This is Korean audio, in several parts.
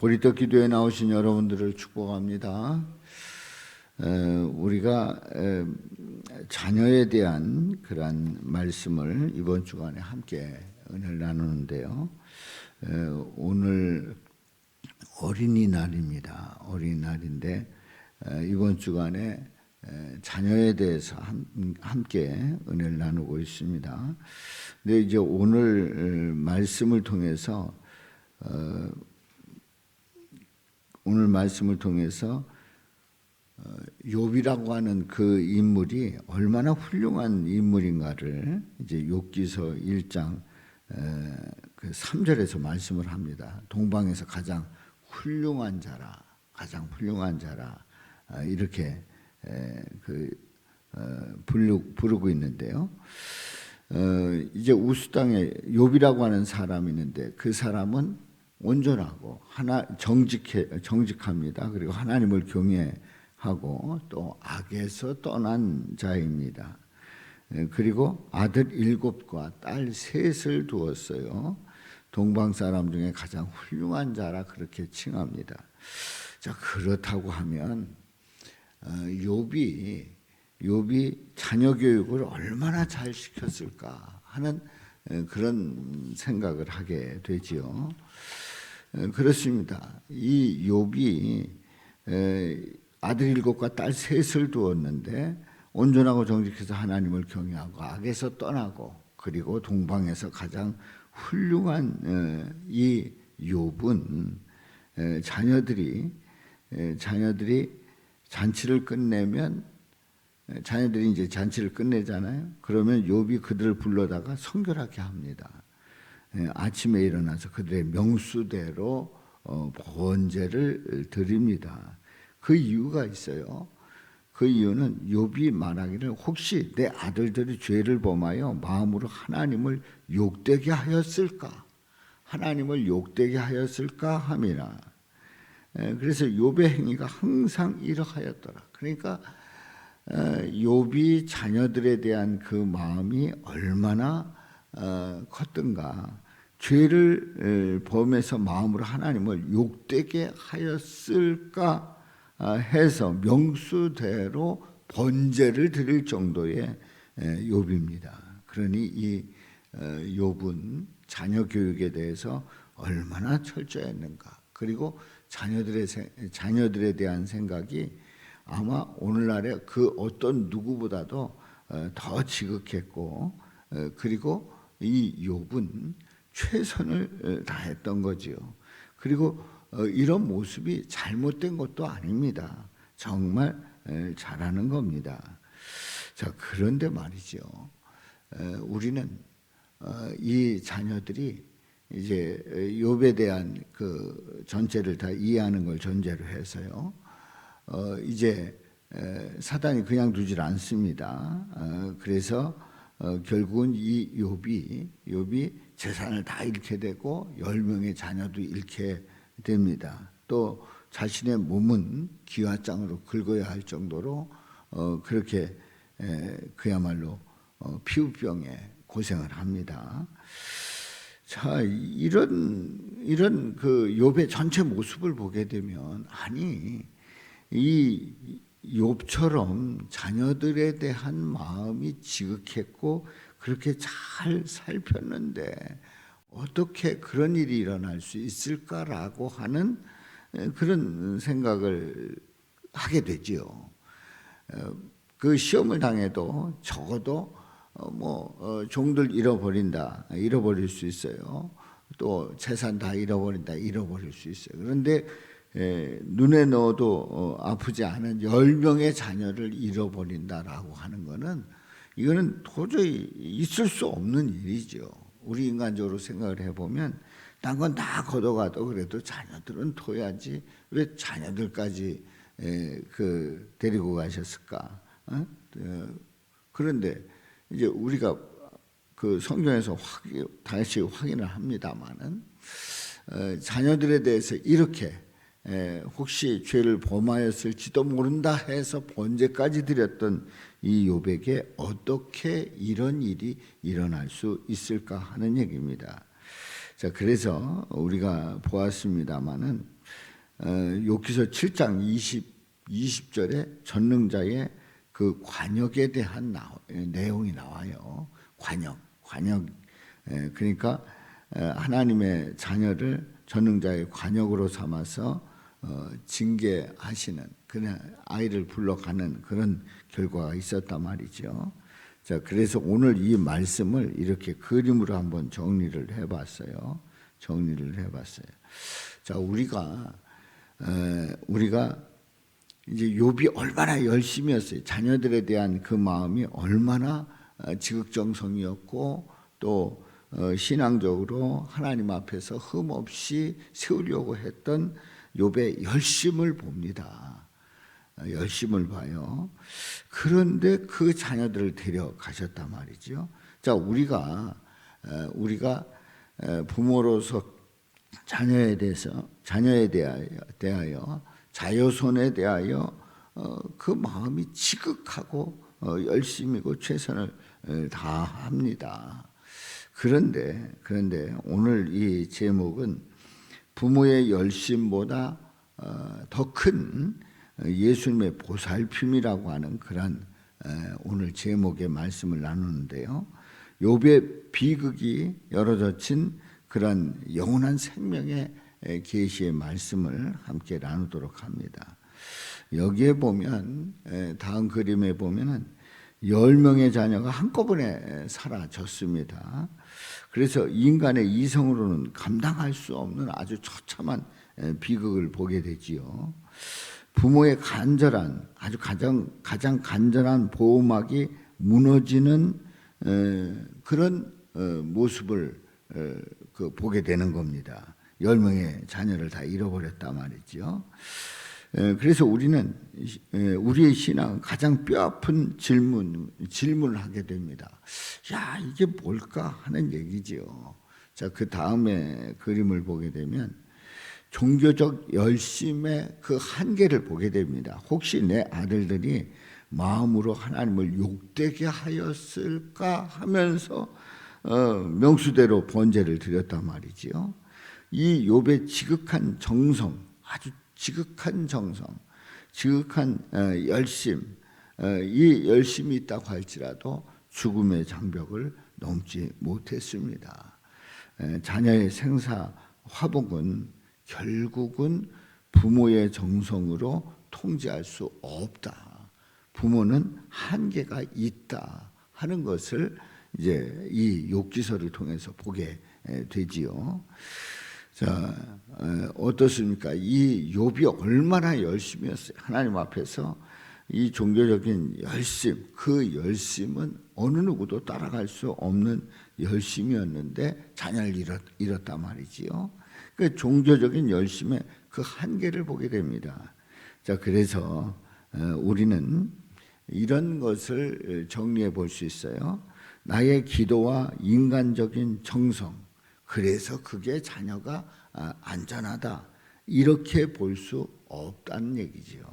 보리떡 기도에 나오신 여러분들을 축복합니다. 우리가 자녀에 대한 그러한 말씀을 이번 주간에 함께 은혜를 나누는데요. 오늘 어린이날입니다. 어린이날인데 이번 주간에 자녀에 대해서 함께 은혜를 나누고 있습니다. 근데 이제 오늘 말씀을 통해서 욥이라고 하는 그 인물이 얼마나 훌륭한 인물인가를 이제 욥기서 1장 그 3절에서 말씀을 합니다. 동방에서 가장 훌륭한 자라, 가장 훌륭한 자라, 이렇게 부르고 있는데요. 이제 우스 땅에 욥이라고 하는 사람이 있는데 그 사람은 온전하고 정직합니다. 그리고 하나님을 경외하고 또 악에서 떠난 자입니다. 그리고 아들 7과 딸 3을 두었어요. 동방 사람 중에 가장 훌륭한 자라 그렇게 칭합니다. 자, 그렇다고 하면 욥이 자녀 교육을 얼마나 잘 시켰을까 하는 그런 생각을 하게 되지요. 그렇습니다. 이 욥이 아들 7과 딸 3을 두었는데 온전하고 정직해서 하나님을 경외하고 악에서 떠나고 그리고 동방에서 가장 훌륭한 이 욥은 자녀들이 잔치를 끝내면 자녀들이 이제 잔치를 끝내잖아요. 그러면 욥이 그들을 불러다가 성결하게 합니다. 아침에 일어나서 그들의 명수대로 번제를 드립니다. 그 이유가 있어요. 그 이유는 욥이 말하기를 혹시 내 아들들이 죄를 범하여 마음으로 하나님을 욕되게 하였을까? 하나님을 욕되게 하였을까 함이라. 그래서 욥의 행위가 항상 이러하였더라. 그러니까 욥이 자녀들에 대한 그 마음이 얼마나 컸던가. 죄를 범해서 마음으로 하나님을 욕되게 하였을까 해서 명수대로 번제를 드릴 정도의 욥입니다. 그러니 이 욥은 자녀 교육에 대해서 얼마나 철저했는가. 그리고 자녀들에 대한 생각이 아마 오늘날의 그 어떤 누구보다도 더 지극했고, 그리고 이 욥은 최선을 다했던 거지요. 그리고 이런 모습이 잘못된 것도 아닙니다. 정말 잘하는 겁니다. 자, 그런데 말이죠. 우리는 이 자녀들이 이제 욥에 대한 그 전체를 다 이해하는 걸 전제로 해서요. 이제 사단이 그냥 두질 않습니다. 그래서 결국은 이 욥이 재산을 다 잃게 되고 10명의 자녀도 잃게 됩니다. 또 자신의 몸은 기와장으로 긁어야 할 정도로 그렇게 그야말로 피부병에 고생을 합니다. 자, 이런 그 욥의 전체 모습을 보게 되면 아니 이 욥처럼 자녀들에 대한 마음이 지극했고 그렇게 잘 살폈는데 어떻게 그런 일이 일어날 수 있을까라고 하는 그런 생각을 하게 되지요. 그 시험을 당해도 적어도 종들 잃어버릴 수 있어요. 또 재산 다 잃어버릴 수 있어요. 그런데 눈에 넣어도 아프지 않은 10명의 자녀를 잃어버린다라고 하는 것은 이거는 도저히 있을 수 없는 일이죠. 우리 인간적으로 생각을 해보면 딴 건 다 걷어가도 그래도 자녀들은 둬야지 왜 자녀들까지 데리고 가셨을까? 그런데 이제 우리가 그 성경에서 다시 확인을 합니다만은 자녀들에 대해서 이렇게 혹시 죄를 범하였을지도 모른다 해서 번제까지 드렸던 이 욥에게 어떻게 이런 일이 일어날 수 있을까 하는 얘기입니다. 자, 그래서 우리가 보았습니다마는 욥기서 7장 20절에 전능자의 그 관역에 대한 내용이 나와요. 관역. 그러니까 하나님의 자녀를 전능자의 관역으로 삼아서 징계하시는, 그냥 아이를 불러가는 그런 결과가 있었단 말이죠. 자, 그래서 오늘 이 말씀을 이렇게 그림으로 한번 정리를 해봤어요. 자, 우리가 이제 욥이 얼마나 열심히 했어요. 자녀들에 대한 그 마음이 얼마나 지극정성이었고, 또 신앙적으로 하나님 앞에서 흠없이 세우려고 했던 욥의 열심을 봅니다. 열심을 봐요. 그런데 그 자녀들을 데려가셨단 말이죠. 자, 우리가 부모로서 자녀에 대하여 자녀손에 대하여 그 마음이 지극하고 열심이고 최선을 다합니다. 그런데 오늘 이 제목은 부모의 열심보다 더 큰 예수님의 보살핌이라고 하는 그런 오늘 제목의 말씀을 나누는데요. 욥의 비극이 열어젖힌 그런 영원한 생명의 계시의 말씀을 함께 나누도록 합니다. 여기에 보면, 다음 그림에 보면은 10명의 자녀가 한꺼번에 사라졌습니다. 그래서 인간의 이성으로는 감당할 수 없는 아주 처참한 비극을 보게 되지요. 부모의 간절한, 아주 가장 간절한 보호막이 무너지는 그런 모습을 보게 되는 겁니다. 10명의 자녀를 다 잃어버렸단 말이죠. 그래서 우리는 우리의 신앙은 가장 뼈아픈 질문을 하게 됩니다. 야, 이게 뭘까 하는 얘기지요. 자, 그 다음에 그림을 보게 되면 종교적 열심의 그 한계를 보게 됩니다. 혹시 내 아들들이 마음으로 하나님을 욕되게 하였을까 하면서 명수대로 번제를 드렸단 말이지요. 이 욥의 지극한 정성, 아주 지극한 정성, 지극한 열심, 이 열심이 있다고 할지라도 죽음의 장벽을 넘지 못했습니다. 자녀의 생사 화복은 결국은 부모의 정성으로 통제할 수 없다. 부모는 한계가 있다 하는 것을 이제 이 욥기서를 통해서 보게 되지요. 자, 어떻습니까? 이 욥이 얼마나 열심히 했어요. 하나님 앞에서 이 종교적인 열심, 그 열심은 어느 누구도 따라갈 수 없는 열심이었는데 자녀를 잃었단 말이지요. 그 종교적인 열심의 그 한계를 보게 됩니다. 자, 그래서 우리는 이런 것을 정리해 볼 수 있어요. 나의 기도와 인간적인 정성, 그래서 그게 자녀가 안전하다, 이렇게 볼 수 없다는 얘기지요.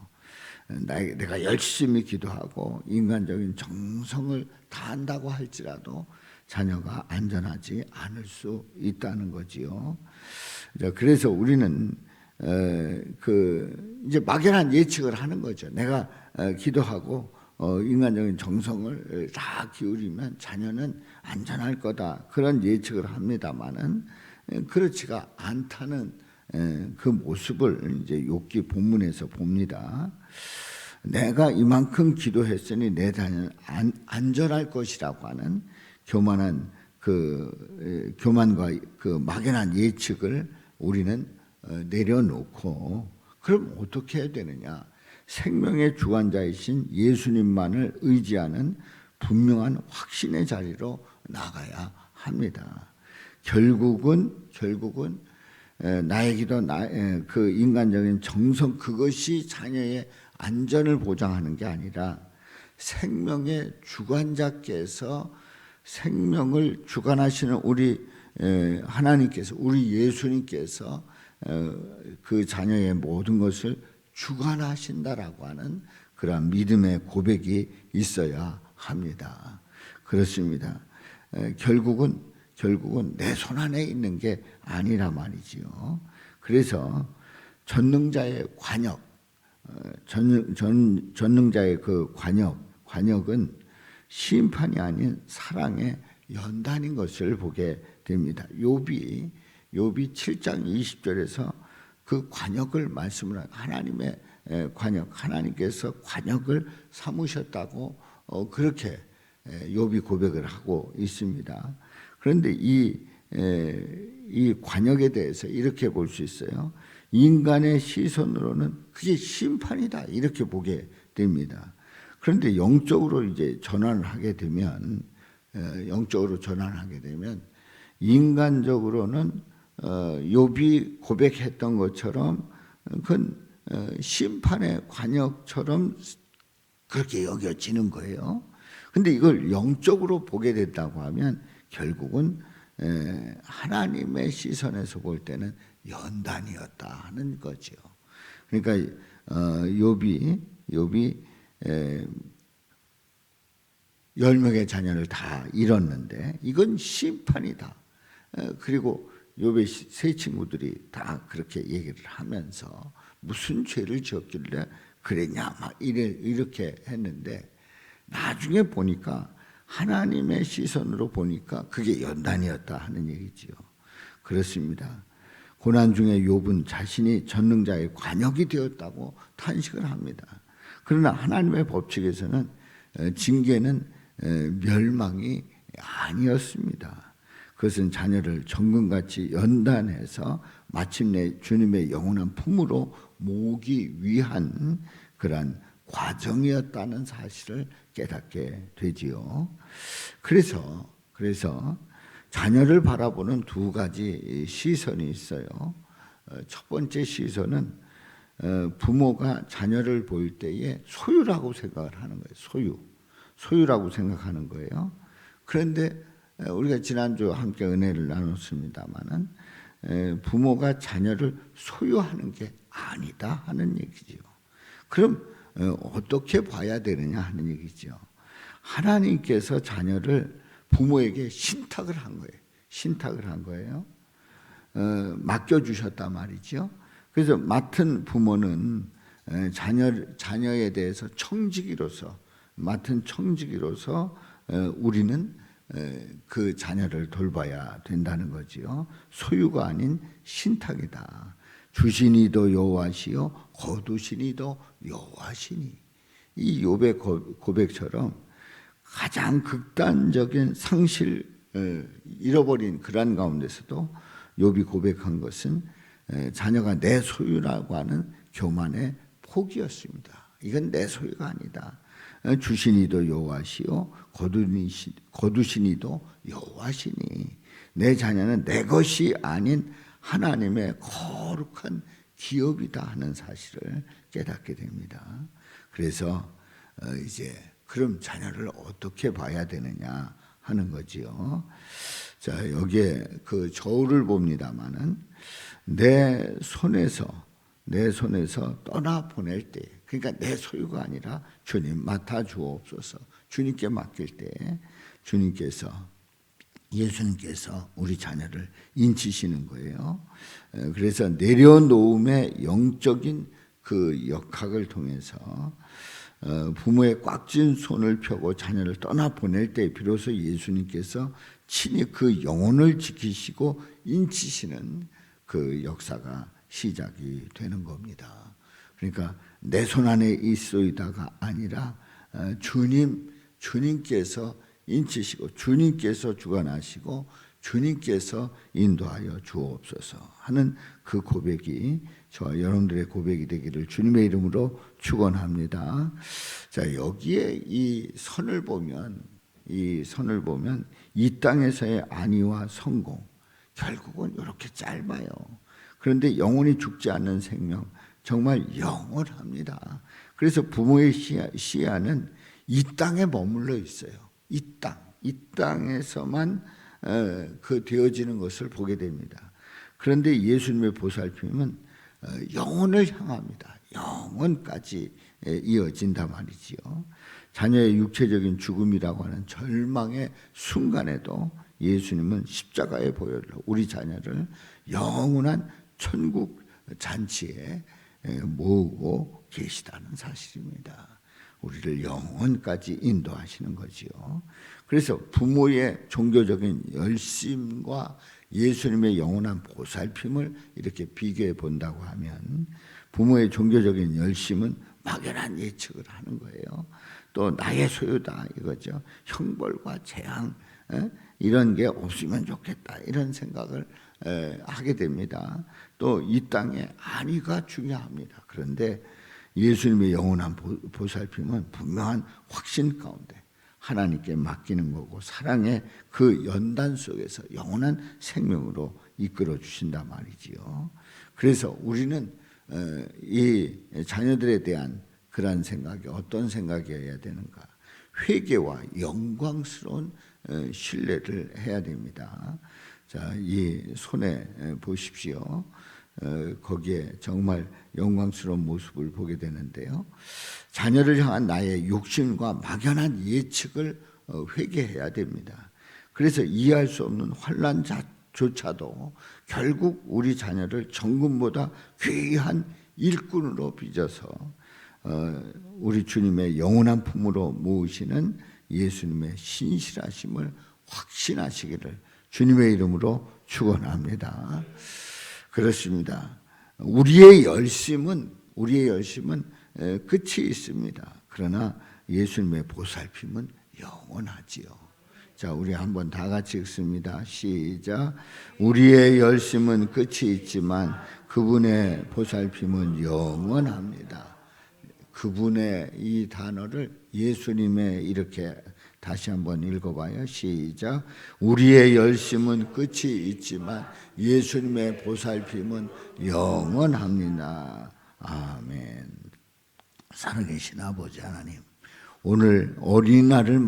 내가 열심히 기도하고 인간적인 정성을 다한다고 할지라도 자녀가 안전하지 않을 수 있다는 거지요. 그래서 우리는 이제 막연한 예측을 하는 거죠. 내가 기도하고 인간적인 정성을 다 기울이면 자녀는 안전할 거다, 그런 예측을 합니다만은 그렇지가 않다는 그 모습을 이제 욥기 본문에서 봅니다. 내가 이만큼 기도했으니 내 자녀는 안전할 것이라고 하는 교만과 그 막연한 예측을 우리는 내려놓고, 그럼 어떻게 해야 되느냐? 생명의 주관자이신 예수님만을 의지하는 분명한 확신의 자리로 나가야 합니다. 결국은 나의 기도, 그 인간적인 정성, 그것이 자녀의 안전을 보장하는 게 아니라 생명의 주관자께서, 생명을 주관하시는 우리 하나님께서, 우리 예수님께서 그 자녀의 모든 것을 주관하신다라고 하는 그런 믿음의 고백이 있어야 합니다. 그렇습니다. 결국은 내 손 안에 있는 게 아니라 말이지요. 그래서 전능자의 관역, 전능자의 그 관역은 심판이 아닌 사랑의 연단인 것을 보게 됩니다. 욥이 7장 20절에서 그 관역을 말씀을 하나님의 관역, 하나님께서 관역을 삼으셨다고 그렇게 욥이 고백을 하고 있습니다. 그런데 이 관역에 대해서 이렇게 볼 수 있어요. 인간의 시선으로는 그게 심판이다 이렇게 보게 됩니다. 그런데 영적으로 이제 전환을 하게 되면 인간적으로는 욥이 고백했던 것처럼 그건 심판의 관역처럼 그렇게 여겨지는 거예요. 근데 이걸 영적으로 보게 됐다고 하면 결국은 하나님의 시선에서 볼 때는 연단이었다 하는 거죠. 그러니까 욥이 10명의 자녀를 다 잃었는데 이건 심판이다. 그리고 욥의 세 친구들이 다 그렇게 얘기를 하면서 무슨 죄를 지었길래 그랬냐 막 이렇게 했는데 나중에 보니까 하나님의 시선으로 보니까 그게 연단이었다 하는 얘기지요. 그렇습니다. 고난 중에 욥은 자신이 전능자의 관역이 되었다고 탄식을 합니다. 그러나 하나님의 법칙에서는 징계는 멸망이 아니었습니다. 그것은 자녀를 정금같이 연단해서 마침내 주님의 영원한 품으로 모으기 위한 그러한 과정이었다는 사실을 깨닫게 되지요. 그래서 자녀를 바라보는 두 가지 시선이 있어요. 첫 번째 시선은 부모가 자녀를 볼 때에 소유라고 생각을 하는 거예요. 소유라고 생각하는 거예요. 그런데 우리가 지난주 함께 은혜를 나눴습니다마는 부모가 자녀를 소유하는 게 아니다 하는 얘기지요. 그럼 어떻게 봐야 되느냐 하는 얘기죠. 하나님께서 자녀를 부모에게 신탁을 한 거예요. 맡겨주셨단 말이죠. 그래서 맡은 부모는 자녀에 대해서 맡은 청지기로서 우리는 그 자녀를 돌봐야 된다는 거지요. 소유가 아닌 신탁이다. 주시니도 여호와시요 거두시니도 여호와시니. 이 욥의 고백처럼 가장 극단적인 잃어버린 그런 가운데서도 욥이 고백한 것은 자녀가 내 소유라고 하는 교만의 포기였습니다. 이건 내 소유가 아니다. 주시니도 여호와시요 거두시니도 여호와시니. 내 자녀는 내 것이 아닌 하나님의 거룩한 기업이다 하는 사실을 깨닫게 됩니다. 그래서 이제 그럼 자녀를 어떻게 봐야 되느냐 하는 거지요. 자, 여기에 그 저울을 봅니다마는 내 손에서 떠나 보낼 때, 그러니까 내 소유가 아니라 주님 맡아 주옵소서. 주님께 맡길 때 예수님께서 우리 자녀를 인치시는 거예요. 그래서 내려놓음의 영적인 그 역학을 통해서 부모의 꽉 쥔 손을 펴고 자녀를 떠나 보낼 때 비로소 예수님께서 친히 그 영혼을 지키시고 인치시는 그 역사가 시작이 되는 겁니다. 그러니까 내 손 안에 있소이다가 아니라 주님께서 인치시고 주님께서 주관하시고 주님께서 인도하여 주옵소서 하는 그 고백이 저와 여러분들의 고백이 되기를 주님의 이름으로 축원합니다. 자, 여기에 이 선을 보면 이 땅에서의 안위와 성공 결국은 이렇게 짧아요. 그런데 영원히 죽지 않는 생명 정말 영원합니다. 그래서 부모의 시야는 이 땅에 머물러 있어요. 이 땅에서만 그 되어지는 것을 보게 됩니다. 그런데 예수님의 보살핌은 영혼을 향합니다. 영혼까지 이어진단 말이지요. 자녀의 육체적인 죽음이라고 하는 절망의 순간에도 예수님은 십자가의 보혈로 우리 자녀를 영원한 천국 잔치에 모으고 계시다는 사실입니다. 우리를 영원까지 인도하시는 거지요. 그래서 부모의 종교적인 열심과 예수님의 영원한 보살핌을 이렇게 비교해 본다고 하면, 부모의 종교적인 열심은 막연한 예측을 하는 거예요. 또 나의 소유다 이거죠. 형벌과 재앙 이런 게 없으면 좋겠다 이런 생각을 하게 됩니다. 또 이 땅의 안위가 중요합니다. 그런데 예수님의 영원한 보살핌은 분명한 확신 가운데 하나님께 맡기는 거고, 사랑의 그 연단 속에서 영원한 생명으로 이끌어 주신단 말이지요. 그래서 우리는 이 자녀들에 대한 그런 생각이 어떤 생각이어야 되는가? 회개와 영광스러운 신뢰를 해야 됩니다. 자, 이 손에 보십시오. 거기에 정말 영광스러운 모습을 보게 되는데요. 자녀를 향한 나의 욕심과 막연한 예측을 회개해야 됩니다. 그래서 이해할 수 없는 환난조차도 결국 우리 자녀를 정금보다 귀한 일꾼으로 빚어서 우리 주님의 영원한 품으로 모으시는 예수님의 신실하심을 확신하시기를 주님의 이름으로 축원합니다. 그렇습니다. 우리의 열심은 끝이 있습니다. 그러나 예수님의 보살핌은 영원하지요. 자, 우리 한번 다 같이 읽습니다. 시작. 우리의 열심은 끝이 있지만 그분의 보살핌은 영원합니다. 그분의 이 단어를 예수님의 이렇게 다시 한번 읽어봐요. 시작. 우리의 열심은 끝이 있지만 예수님의 보살핌은 영원합니다. 아멘. 살아계신 아버지 하나님, 오늘 어린이날을